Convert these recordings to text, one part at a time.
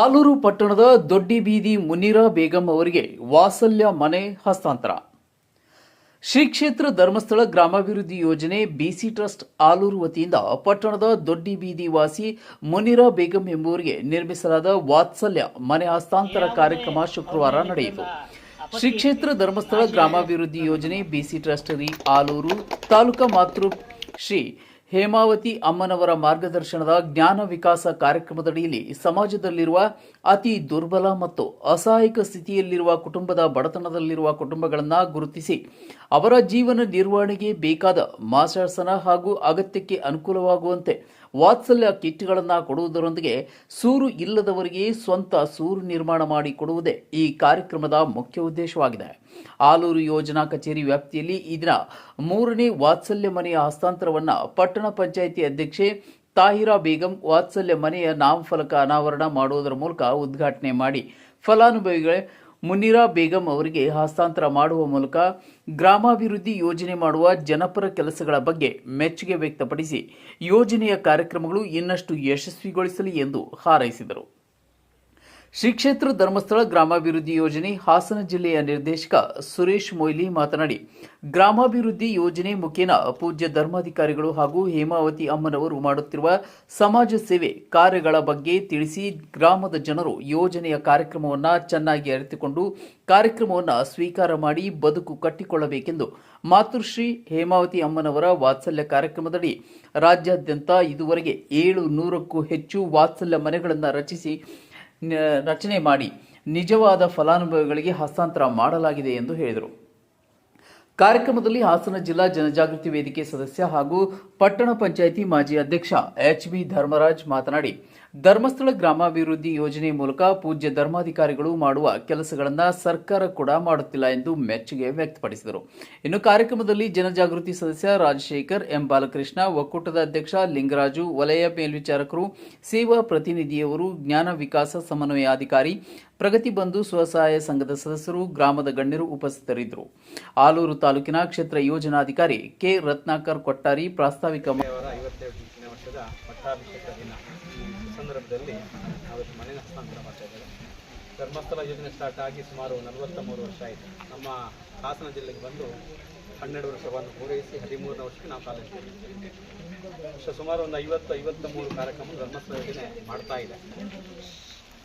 ಆಲೂರು ಪಟ್ಟಣದ ದೊಡ್ಡಿ ಬೀದಿ ಮುನೀರಾ ಬೇಗಂ ಅವರಿಗೆ ವಾತ್ಸಲ್ಯ ಮನೆ ಹಸ್ತಾಂತರ. ಶ್ರೀ ಕ್ಷೇತ್ರ ಧರ್ಮಸ್ಥಳ ಗ್ರಾಮಾಭಿವೃದ್ಧಿ ಯೋಜನೆ ಬಿಸಿ ಟ್ರಸ್ಟ್ ಆಲೂರು ವತಿಯಿಂದ ಪಟ್ಟಣದ ದೊಡ್ಡಿ ಬೀದಿ ವಾಸಿ ಮುನೀರಾ ಬೇಗಂ ಎಂಬುವರಿಗೆ ನಿರ್ಮಿಸಲಾದ ವಾತ್ಸಲ್ಯ ಮನೆ ಹಸ್ತಾಂತರ ಕಾರ್ಯಕ್ರಮ ಶುಕ್ರವಾರ ನಡೆಯಿತು. ಶ್ರೀ ಕ್ಷೇತ್ರ ಧರ್ಮಸ್ಥಳ ಗ್ರಾಮಾಭಿವೃದ್ಧಿ ಯೋಜನೆ ಬಿಸಿ ಟ್ರಸ್ಟ್ ಆಲೂರು ತಾಲೂಕಾ ಮಾತೃ ಶ್ರೀ ಹೇಮಾವತಿ ಅಮ್ಮನವರ ಮಾರ್ಗದರ್ಶನದ ಜ್ಞಾನ ವಿಕಾಸ ಕಾರ್ಯಕ್ರಮದಡಿಯಲ್ಲಿ ಸಮಾಜದಲ್ಲಿರುವ ಅತಿ ದುರ್ಬಲ ಮತ್ತು ಅಸಹಾಯಕ ಸ್ಥಿತಿಯಲ್ಲಿರುವ ಕುಟುಂಬದ ಬಡತನದಲ್ಲಿರುವ ಕುಟುಂಬಗಳನ್ನು ಗುರುತಿಸಿ ಅವರ ಜೀವನ ನಿರ್ವಹಣೆಗೆ ಬೇಕಾದ ಮಾಸಾಸನ ಹಾಗೂ ಅಗತ್ಯಕ್ಕೆ ಅನುಕೂಲವಾಗುವಂತೆ ವಾತ್ಸಲ್ಯ ಕಿಟ್ಗಳನ್ನು ಕೊಡುವುದರೊಂದಿಗೆ ಸೂರು ಇಲ್ಲದವರಿಗೆ ಸ್ವಂತ ಸೂರು ನಿರ್ಮಾಣ ಮಾಡಿ ಕೊಡುವುದೇ ಈ ಕಾರ್ಯಕ್ರಮದ ಮುಖ್ಯ ಉದ್ದೇಶವಾಗಿದೆ. ಆಲೂರು ಯೋಜನಾ ಕಚೇರಿ ವ್ಯಾಪ್ತಿಯಲ್ಲಿ ಈ ದಿನ 3ನೇ ವಾತ್ಸಲ್ಯ ಮನೆಯ ಹಸ್ತಾಂತರವನ್ನು ಪಟ್ಟಣ ಪಂಚಾಯಿತಿ ಅಧ್ಯಕ್ಷೆ ತಾಹಿರಾ ಬೇಗಂ ವಾತ್ಸಲ್ಯ ಮನೆಯ ನಾಮಫಲಕ ಅನಾವರಣ ಮಾಡುವುದರ ಮೂಲಕ ಉದ್ಘಾಟನೆ ಮಾಡಿ ಫಲಾನುಭವಿಗಳೇ ಮುನೀರಾ ಬೇಗಂ ಅವರಿಗೆ ಹಸ್ತಾಂತರ ಮಾಡುವ ಮೂಲಕ ಗ್ರಾಮಾಭಿವೃದ್ಧಿ ಯೋಜನೆ ಮಾಡುವ ಜನಪರ ಕೆಲಸಗಳ ಬಗ್ಗೆ ಮೆಚ್ಚುಗೆ ವ್ಯಕ್ತಪಡಿಸಿ ಯೋಜನೆಯ ಕಾರ್ಯಕ್ರಮಗಳು ಇನ್ನಷ್ಟು ಯಶಸ್ವಿಗೊಳಿಸಲಿ ಎಂದು ಹಾರೈಸಿದರು. ಶ್ರೀ ಕ್ಷೇತ್ರ ಧರ್ಮಸ್ಥಳ ಗ್ರಾಮಾಭಿವೃದ್ಧಿ ಯೋಜನೆ ಹಾಸನ ಜಿಲ್ಲೆಯ ನಿರ್ದೇಶಕ ಸುರೇಶ್ ಮೊಯ್ಲಿ ಮಾತನಾಡಿ, ಗ್ರಾಮಾಭಿವೃದ್ಧಿ ಯೋಜನೆ ಮುಖೇನ ಪೂಜ್ಯ ಧರ್ಮಾಧಿಕಾರಿಗಳು ಹಾಗೂ ಹೇಮಾವತಿ ಅಮ್ಮನವರು ಮಾಡುತ್ತಿರುವ ಸಮಾಜ ಸೇವೆ ಕಾರ್ಯಗಳ ಬಗ್ಗೆ ತಿಳಿಸಿ ಗ್ರಾಮದ ಜನರು ಯೋಜನೆಯ ಕಾರ್ಯಕ್ರಮವನ್ನು ಚೆನ್ನಾಗಿ ಅರಿತುಕೊಂಡು ಕಾರ್ಯಕ್ರಮವನ್ನು ಸ್ವೀಕಾರ ಮಾಡಿ ಬದುಕು ಕಟ್ಟಿಕೊಳ್ಳಬೇಕೆಂದು ಮಾತೃಶ್ರೀ ಹೇಮಾವತಿ ಅಮ್ಮನವರ ವಾತ್ಸಲ್ಯ ಕಾರ್ಯಕ್ರಮದಡಿ ರಾಜ್ಯಾದ್ಯಂತ ಇದುವರೆಗೆ 700ಕ್ಕೂ ಹೆಚ್ಚು ವಾತ್ಸಲ್ಯ ಮನೆಗಳನ್ನು ರಚನೆ ಮಾಡಿ ನಿಜವಾದ ಫಲಾನುಭವಿಗಳಿಗೆ ಹಸ್ತಾಂತರ ಮಾಡಲಾಗಿದೆ ಎಂದು ಹೇಳಿದರು. ಕಾರ್ಯಕ್ರಮದಲ್ಲಿ ಹಾಸನ ಜಿಲ್ಲಾ ಜನಜಾಗೃತಿ ವೇದಿಕೆ ಸದಸ್ಯ ಹಾಗೂ ಪಟ್ಟಣ ಪಂಚಾಯಿತಿ ಮಾಜಿ ಅಧ್ಯಕ್ಷ ಎಚ್.ಬಿ. ಧರ್ಮರಾಜ್ ಮಾತನಾಡಿ, ಧರ್ಮಸ್ಥಳ ಗ್ರಾಮಾಭಿವೃದ್ಧಿ ಯೋಜನೆ ಮೂಲಕ ಪೂಜ್ಯ ಧರ್ಮಾಧಿಕಾರಿಗಳು ಮಾಡುವ ಕೆಲಸಗಳನ್ನು ಸರ್ಕಾರ ಕೂಡ ಮಾಡುತ್ತಿಲ್ಲ ಎಂದು ಮೆಚ್ಚುಗೆ ವ್ಯಕ್ತಪಡಿಸಿದರು. ಇನ್ನು ಕಾರ್ಯಕ್ರಮದಲ್ಲಿ ಜನಜಾಗೃತಿ ಸದಸ್ಯ ರಾಜಶೇಖರ್, ಎಂ. ಬಾಲಕೃಷ್ಣ, ಒಕ್ಕೂಟದ ಅಧ್ಯಕ್ಷ ಲಿಂಗರಾಜು, ವಲಯ ಮೇಲ್ವಿಚಾರಕರು, ಸೇವಾ ಪ್ರತಿನಿಧಿಯವರು, ಜ್ಞಾನ ವಿಕಾಸ ಸಮನ್ವಯಾಧಿಕಾರಿ, ಪ್ರಗತಿ ಬಂಧು ಸ್ವಸಹಾಯ ಸಂಘದ ಸದಸ್ಯರು, ಗ್ರಾಮದ ಗಣ್ಯರು ಉಪಸ್ಥಿತರಿದ್ದರು. ಆಲೂರು ತಾಲೂಕಿನ ಕ್ಷೇತ್ರ ಯೋಜನಾಧಿಕಾರಿ ಕೆ. ರತ್ನಾಕರ್ ಕೊಟ್ಟಾರಿ ಪ್ರಾಸ್ತಾವಿಕ ಸಂದರ್ಭದಲ್ಲಿ ಅವತ್ತು ಮನೆ ಹಸ್ತಾಂತರ ಮಾಡ್ತಾ ಇದ್ದಾರೆ. ಧರ್ಮಸ್ಥಳ ಯೋಜನೆ ಸ್ಟಾರ್ಟ್ ಆಗಿ ಸುಮಾರು 43 ವರ್ಷ ಆಯಿತು. ನಮ್ಮ ಹಾಸನ ಜಿಲ್ಲೆಗೆ ಬಂದು 12 ವರ್ಷವನ್ನು ಪೂರೈಸಿ 13ನೇ ವರ್ಷಕ್ಕೆ ನಾವು ಕಾಲೇಜ್ ಸುಮಾರು ಒಂದು 50-53 ಕಾರ್ಯಕ್ರಮ ಧರ್ಮಸ್ಥಳ ಯೋಜನೆ ಮಾಡ್ತಾ ಇದೆ.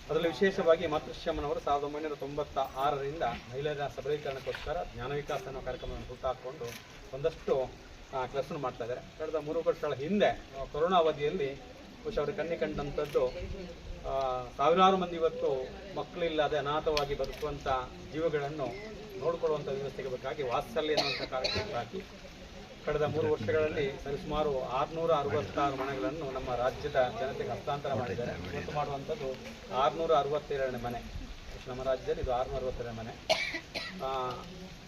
ಅದರಲ್ಲಿ ವಿಶೇಷವಾಗಿ ಮಾತೃಶ್ಯಾಮನವರು 1996ರಿಂದ ಮಹಿಳೆಯರ ಸಬಲೀಕರಣಕ್ಕೋಸ್ಕರ ಜ್ಞಾನ ವಿಕಾಸ ಅನ್ನೋ ಕಾರ್ಯಕ್ರಮವನ್ನು ಹುಟ್ಟಾಕೊಂಡು ಒಂದಷ್ಟು ಕೆಲಸ ಮಾಡ್ತಾ ಇದ್ದಾರೆ. ಕಳೆದ 3 ವರ್ಷಗಳ ಹಿಂದೆ ಕೊರೋನಾ ಅವಧಿಯಲ್ಲಿ ಅವರು ಕಣ್ಣಿ ಕಂಡಂಥದ್ದು ಸಾವಿರಾರು ಮಂದಿ ಇವತ್ತು ಮಕ್ಕಳಿಲ್ಲದೆ ಅನಾಥವಾಗಿ ಬದುಕುವಂಥ ಜೀವಗಳನ್ನು ನೋಡಿಕೊಳ್ಳುವಂಥ ವ್ಯವಸ್ಥೆಗೆ ಬೇಕಾಗಿ ವಾತ್ಸಲ್ಯ ಅನ್ನುವಂಥ ಕಾರ್ಯಕ್ರಮ ಹಾಕಿ ಕಳೆದ 3 ವರ್ಷಗಳಲ್ಲಿ ಸರಿಸುಮಾರು 666 ಮನೆಗಳನ್ನು ನಮ್ಮ ರಾಜ್ಯದ ಜನತೆಗೆ ಹಸ್ತಾಂತರ ಮಾಡಿದ್ದಾರೆ. ಇವತ್ತು ಮಾಡುವಂಥದ್ದು 662ನೇ ಮನೆ. ನಮ್ಮ ರಾಜ್ಯದಲ್ಲಿ ಇದು 662ನೇ ಮನೆ.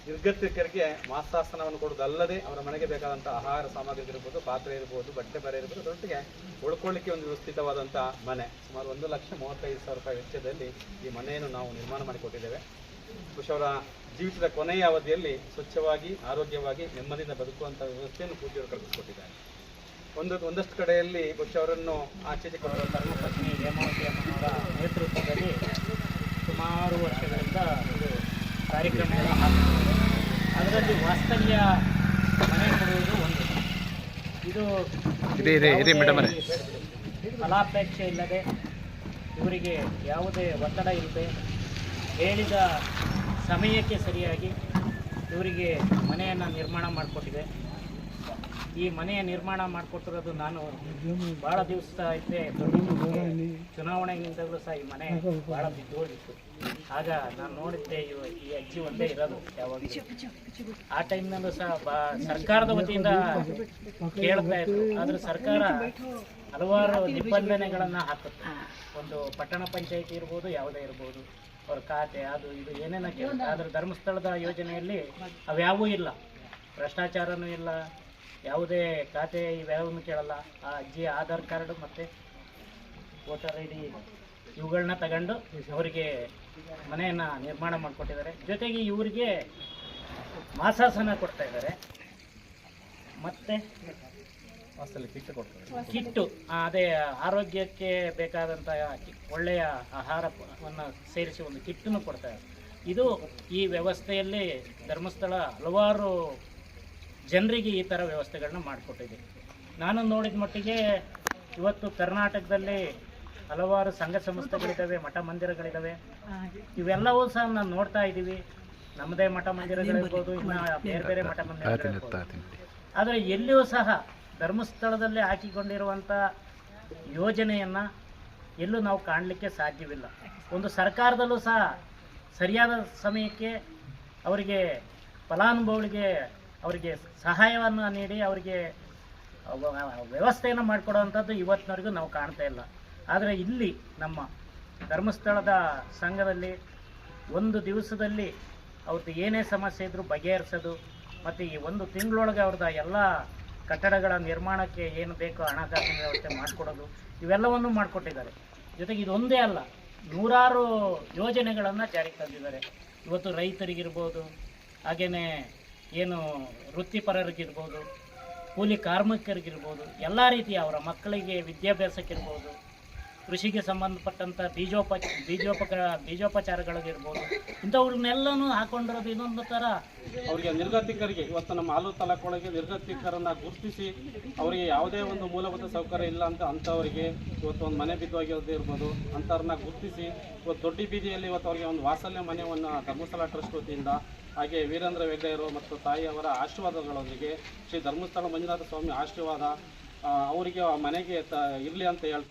ನಿರ್ಗತಿಕರಿಗೆ ಮಾಸಾಸನವನ್ನು ಕೊಡುವುದಲ್ಲದೆ ಅವರ ಮನೆಗೆ ಬೇಕಾದಂಥ ಆಹಾರ ಸಾಮಗ್ರಿ ಇರ್ಬೋದು, ಪಾತ್ರೆ ಇರ್ಬೋದು, ಬಟ್ಟೆ ಬರೆ ಇರ್ಬೋದು, ಅದರೊಟ್ಟಿಗೆ ಉಳ್ಕೊಳ್ಳಿಕ್ಕೆ ಒಂದು ವ್ಯವಸ್ಥಿತವಾದಂಥ ಮನೆ. ಸುಮಾರು 1,35,000 ರೂಪಾಯಿ ವೆಚ್ಚದಲ್ಲಿ ಈ ಮನೆಯನ್ನು ನಾವು ನಿರ್ಮಾಣ ಮಾಡಿಕೊಟ್ಟಿದ್ದೇವೆ. ಅವರ ಜೀವಿತದ ಕೊನೆಯ ಅವಧಿಯಲ್ಲಿ ಸ್ವಚ್ಛವಾಗಿ, ಆರೋಗ್ಯವಾಗಿ, ನೆಮ್ಮದಿಯಿಂದ ಬದುಕುವಂಥ ವ್ಯವಸ್ಥೆಯನ್ನು ಪೂಜ್ಯರು ಕಲ್ಪಿಸಿಕೊಟ್ಟಿದ್ದಾರೆ. ಒಂದಷ್ಟು ಕಡೆಯಲ್ಲಿ ಅವರನ್ನು ಆಚೆಗೆ ಕೊಡುವ ಧರ್ಮಪತ್ನಿ ಹೇಮಾವತಿ ಅಮ್ಮನವರ ನೇತೃತ್ವದಲ್ಲಿ ಸುಮಾರು ವರ್ಷಗಳಿಂದ ಇದು ಕಾರ್ಯಕ್ರಮಗಳು ಹಾಕುತ್ತಿದೆ. ಅದರಲ್ಲಿ ವಾತ್ಸಲ್ಯ ಮನೆ ಕೊಡುವುದು ಒಂದು. ಇದು ಫಲಾಪೇಕ್ಷೆ ಇಲ್ಲದೆ ಇವರಿಗೆ ಯಾವುದೇ ಒತ್ತಡ ಇಲ್ಲದೆ ಹೇಳಿದ ಸಮಯಕ್ಕೆ ಸರಿಯಾಗಿ ಇವರಿಗೆ ಮನೆಯನ್ನು ನಿರ್ಮಾಣ ಮಾಡಿಕೊಟ್ಟಿದೆ. ಈ ಮನೆಯ ನಿರ್ಮಾಣ ಮಾಡಿಕೊಟ್ಟಿರೋದು ನಾನು ಭಾಳ ದಿವಸ ಇದ್ದೆ. ಚುನಾವಣೆಗಿಂತಲೂ ಸಹ ಈ ಮನೆ ಭಾಳ ಬಿದ್ದು ಹೋಗಿತ್ತು. ಆಗ ನಾನು ನೋಡಿದ್ದೆ ಈ ಅಜ್ಜಿ ಒಂದೇ ಇರೋದು ಯಾವಾಗ. ಆ ಟೈಮ್ನಲ್ಲೂ ಸಹ ಸರ್ಕಾರದ ವತಿಯಿಂದ ಕೇಳ್ತಾ ಇದ್ರು. ಆದರೆ ಸರ್ಕಾರ ಹಲವಾರು ನಿಬಂಧನೆಗಳನ್ನು ಹಾಕುತ್ತೆ. ಒಂದು ಪಟ್ಟಣ ಪಂಚಾಯಿತಿ ಇರ್ಬೋದು, ಯಾವುದೇ ಇರ್ಬೋದು, ಅವ್ರ ಖಾತೆ ಅದು ಇದು ಏನೇನ ಕೇಳುತ್ತೆ. ಆದರೆ ಧರ್ಮಸ್ಥಳದ ಯೋಜನೆಯಲ್ಲಿ ಅವ್ಯಾವೂ ಇಲ್ಲ, ಭ್ರಷ್ಟಾಚಾರನೂ ಇಲ್ಲ, ಯಾವುದೇ ಖಾತೆ ಇವ್ಯಾವೂ ಕೇಳಲ್ಲ. ಆ ಅಜ್ಜಿ ಆಧಾರ್ ಕಾರ್ಡ್ ಮತ್ತು ವೋಟರ್ ಐ ಡಿ ಇವುಗಳನ್ನ ತಗೊಂಡು ಅವರಿಗೆ ಮನೆಯನ್ನು ನಿರ್ಮಾಣ ಮಾಡಿಕೊಟ್ಟಿದ್ದಾರೆ. ಜೊತೆಗೆ ಇವರಿಗೆ ಮಾಸಾಸನ ಕೊಡ್ತಾ ಇದ್ದಾರೆ. ಮತ್ತು ವಾಸ್ತಲ್ಲಿ ಕಿಟ್ ಕೊಡ್ತಾರೆ. ಕಿಟ್ಟು ಅದೇ ಆರೋಗ್ಯಕ್ಕೆ ಬೇಕಾದಂಥ ಒಳ್ಳೆಯ ಆಹಾರವನ್ನು ಸೇರಿಸಿ ಒಂದು ಕಿಟ್ಟನ್ನು ಕೊಡ್ತಾರೆ. ಇದು ಈ ವ್ಯವಸ್ಥೆಯಲ್ಲಿ ಧರ್ಮಸ್ಥಳ ಹಲವಾರು ಜನರಿಗೆ ಈ ಥರ ವ್ಯವಸ್ಥೆಗಳನ್ನ ಮಾಡಿಕೊಟ್ಟಿದೆ. ನಾನು ನೋಡಿದ ಮಟ್ಟಿಗೆ ಇವತ್ತು ಕರ್ನಾಟಕದಲ್ಲಿ ಹಲವಾರು ಸಂಘ ಸಂಸ್ಥೆಗಳಿದ್ದಾವೆ, ಮಠ ಮಂದಿರಗಳಿದ್ದಾವೆ. ಇವೆಲ್ಲವೂ ಸಹ ನಾವು ನೋಡ್ತಾ ಇದ್ದೀವಿ. ನಮ್ಮದೇ ಮಠ ಮಂದಿರಗಳಿರ್ಬೋದು, ಇನ್ನು ಬೇರೆ ಬೇರೆ ಮಠ ಮಂದಿರಗಳಿರ್ಬೋದು. ಆದರೆ ಎಲ್ಲಿಯೂ ಸಹ ಧರ್ಮಸ್ಥಳದಲ್ಲಿ ಹಾಕಿಕೊಂಡಿರುವಂಥ ಯೋಜನೆಯನ್ನು ಎಲ್ಲೂ ನಾವು ಕಾಣಲಿಕ್ಕೆ ಸಾಧ್ಯವಿಲ್ಲ. ಒಂದು ಸರ್ಕಾರದಲ್ಲೂ ಸಹ ಸರಿಯಾದ ಸಮಯಕ್ಕೆ ಅವರಿಗೆ ಫಲಾನುಭವಿಗಳಿಗೆ ಅವರಿಗೆ ಸಹಾಯವನ್ನು ನೀಡಿ ಅವರಿಗೆ ವ್ಯವಸ್ಥೆಯನ್ನು ಮಾಡಿಕೊಡುವಂಥದ್ದು ಇವತ್ತಿನವರೆಗೂ ನಾವು ಕಾಣ್ತಾ ಇಲ್ಲ. ಆದರೆ ಇಲ್ಲಿ ನಮ್ಮ ಧರ್ಮಸ್ಥಳದ ಸಂಘದಲ್ಲಿ ಒಂದು ದಿವಸದಲ್ಲಿ ಅವ್ರದ್ದು ಏನೇ ಸಮಸ್ಯೆ ಇದ್ದರೂ ಬಗೆಹರಿಸೋದು, ಮತ್ತು ಈ ಒಂದು ತಿಂಗಳೊಳಗೆ ಅವ್ರದ್ದು ಎಲ್ಲ ಕಟ್ಟಡಗಳ ನಿರ್ಮಾಣಕ್ಕೆ ಏನು ಬೇಕೋ ಹಣಕಾಸಿನ ವ್ಯವಸ್ಥೆ ಮಾಡಿಕೊಡೋದು, ಇವೆಲ್ಲವನ್ನು ಮಾಡಿಕೊಟ್ಟಿದ್ದಾರೆ. ಜೊತೆಗೆ ಇದೊಂದೇ ಅಲ್ಲ, ನೂರಾರು ಯೋಜನೆಗಳನ್ನು ಜಾರಿಗೆ ತಂದಿದ್ದಾರೆ. ಇವತ್ತು ರೈತರಿಗಿರ್ಬೋದು, ಹಾಗೆಯೇ ಏನು ವೃತ್ತಿಪರರಿಗಿರ್ಬೋದು, ಕೂಲಿ ಕಾರ್ಮಿಕರಿಗಿರ್ಬೋದು, ಎಲ್ಲ ರೀತಿಯ ಅವರ ಮಕ್ಕಳಿಗೆ ವಿದ್ಯಾಭ್ಯಾಸಕ್ಕಿರ್ಬೋದು, ಕೃಷಿಗೆ ಸಂಬಂಧಪಟ್ಟಂಥ ಬೀಜೋಪಚಾರಗಳಿಗಿರ್ಬೋದು, ಇಂಥವ್ರನ್ನೆಲ್ಲನೂ ಹಾಕೊಂಡಿರೋದು ಇದೊಂದು ಥರ ಅವರಿಗೆ ನಿರ್ಗತಿಕರಿಗೆ ಇವತ್ತು ನಮ್ಮ ಆಲೂರು ತಾಲೂಕೊಳಗೆ ನಿರ್ಗತಿಕರನ್ನು ಗುರುತಿಸಿ ಅವರಿಗೆ ಯಾವುದೇ ಒಂದು ಮೂಲಭೂತ ಸೌಕರ್ಯ ಇಲ್ಲ ಅಂಥವರಿಗೆ ಇವತ್ತು ಒಂದು ಮನೆ ಬಿದ್ದೋಗಿರೋದು ಇರ್ಬೋದು, ಅಂಥವ್ರನ್ನ ಗುರುತಿಸಿ ಇವತ್ತು ದೊಡ್ಡ ಬೀದಿಯಲ್ಲಿ ಇವತ್ತು ಅವರಿಗೆ ಒಂದು ವಾತ್ಸಲ್ಯ ಮನೆಯನ್ನು ಧರ್ಮಸ್ಥಳ ಟ್ರಸ್ಟ್ ವತಿಯಿಂದ, ಹಾಗೆ ವೀರೇಂದ್ರ ಹೆಗ್ಡೆಯರು ಮತ್ತು ತಾಯಿಯವರ ಆಶೀರ್ವಾದಗಳೊಂದಿಗೆ ಶ್ರೀ ಧರ್ಮಸ್ಥಳ ಮಂಜುನಾಥ ಸ್ವಾಮಿ ಆಶೀರ್ವಾದ ಅವರಿಗೆ ಮನೆಗೆ ಇರಲಿ ಅಂತ ಹೇಳ್ತಾ